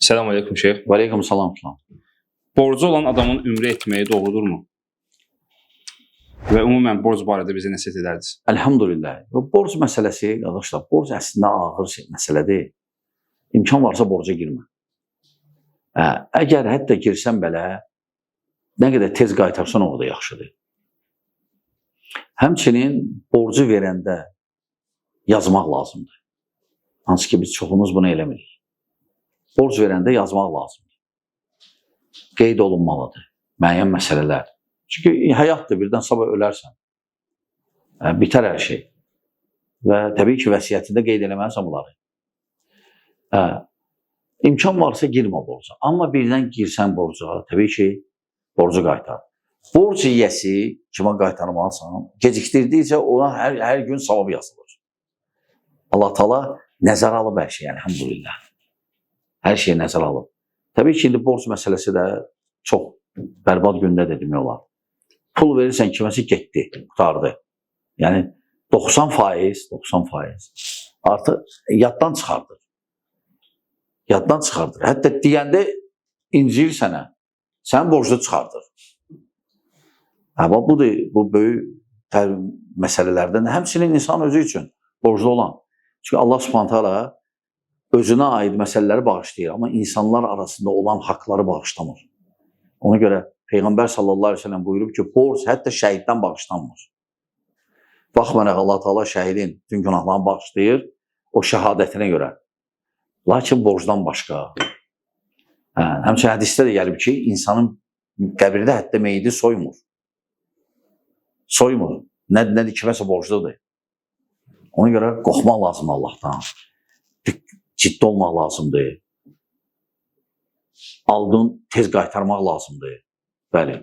Selamun Aleyküm Şeyh. Və aleykum salam. Borcu olan adamın ümrə etməyi doğrudurmu? Və ümumən borc barədə bizə nəsihət edərdiniz. Elhamdülillah. Borc məsələsi, qardaşlar, borc əslində ağır məsələdir. İmkan varsa borca girmə. Əgər hətta girsən belə, nə qədər tez qaytarsan o da yaxşıdır. Həmçinin borcu verəndə yazmaq lazımdır. Hansı ki biz çoxumuz bunu eləmirik. Borc verəndə yazmaq lazımdır. Qeyd olunmalıdır müəyyən məsələlər. Çünki həyatdır, birdən sabah ölərsən. Bitər hər şey. Və təbii ki, vəsiyyətində qeyd eləməlisən bunları. İmkan varsa girmə borca. Amma birdən girsən borca, təbii ki, borcu qaytar. Borc yiyəsi kimə qaytarmalısan, gecikdirdikcə ona hər gün savab yazılır. Allah Taala nəzərə alıb hər şey, elhamdülillah. Hər şey nəzərə alıb. Təbii ki, indi borc məsələsi də çox bərbad gündə də demək olar. Pul verirsən kiməsə getdi, qutardı. Yəni 90% artıq yaddan çıxardır. Yaddan çıxardır. Hətta deyəndə incir sənə, sən borclu çıxardır. Budur, bu böyük məsələlərdən. Həmçinin insan özü üçün borclu olan. Çünki Allah Subhanahu taala özünə aid məsələləri bağışlayır, amma insanlar arasında olan haqları bağışlamır. Ona görə Peyğəmbər sallallahu aleyhi ve sellem buyurub ki, borc hətta şəhiddən bağışlanmır. Baxmayaraq Allah Taala şəhidin bütün günahlarını bağışlayır, o şəhadətinə görə. Lakin borcdan başqa. Həmçinin hədisdə də gəlib ki, insanın qəbirdə hətta meyidi soymur. Soymur. Nədir kiməsə borcludur. Ona görə qorxmaq lazımdır Allahdan. Ciddi olmaq lazımdır. Aldın tez qaytarmaq lazımdır. Bəli.